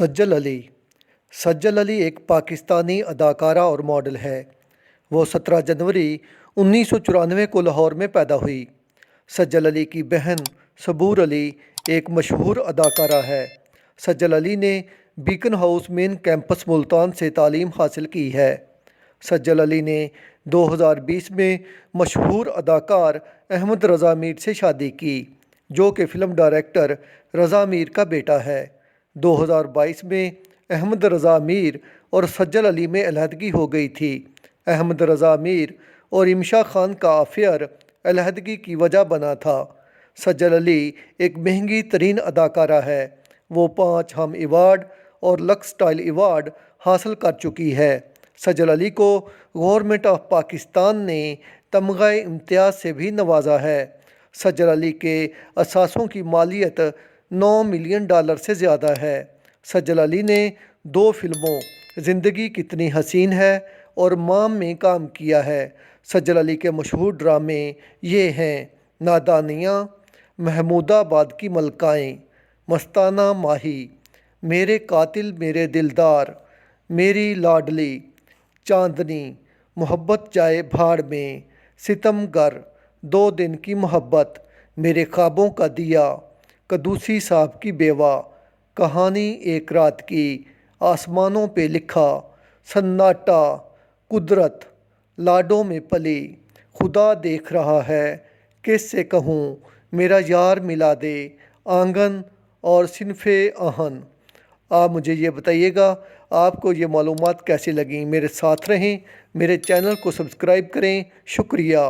सज्जल अली। सज्जल अली एक पाकिस्तानी अदाकारा और मॉडल है। वो 17 जनवरी 1994 को लाहौर में पैदा हुई। सज्जल अली की बहन सबूर अली एक मशहूर अदाकारा है। सज्जल अली ने beacon house main campus Multan से तालीम हासिल की है। सज्जल अली ने 2020 में मशहूर अदाकार अहमद रज़ा मीर से शादी की, जो कि फ़िल्म डायरेक्टर रज़ा मीर का बेटा है। 2022 में अहमद रज़ा मीर और सज्जल अली में अलहदगी हो गई थी। अहमद रज़ा मीर और इमशा खान का अफेयर अलहदगी की वजह बना था। सज्जल अली एक महंगी तरीन अदाकारा है। वो 5 हम अवार्ड और लक्स स्टाइल अवार्ड हासिल कर चुकी है। सज्जल अली को गवर्नमेंट ऑफ पाकिस्तान ने तमग़ा इम्तियाज़ से भी नवाजा है। सज्जल अली के असासों की मालियत $9 मिलियन से ज़्यादा है। सज्जल अली ने 2 फिल्मों ज़िंदगी कितनी हसीन है और माम में काम किया है। सज्जल अली के मशहूर ड्रामे ये हैं: नादानियाँ, महमूदाबाद की मलकाएँ, मस्ताना माही, मेरे कातिल मेरे दिलदार, मेरी लाडली, चांदनी, मोहब्बत जाए भाड़ में, सितमगर, 2 दिन की मोहब्बत, मेरे ख्वाबों का दिया, कदूसी साहब की बेवा, कहानी एक रात की, आसमानों पे लिखा, सन्नाटा, कुदरत, लाडों में पली, खुदा देख रहा है, किससे कहूँ, मेरा यार मिला दे, आंगन और सिनफ़े आहन। आप मुझे ये बताइएगा आपको ये मालूमात कैसी लगी। मेरे साथ रहें, मेरे चैनल को सब्सक्राइब करें। शुक्रिया।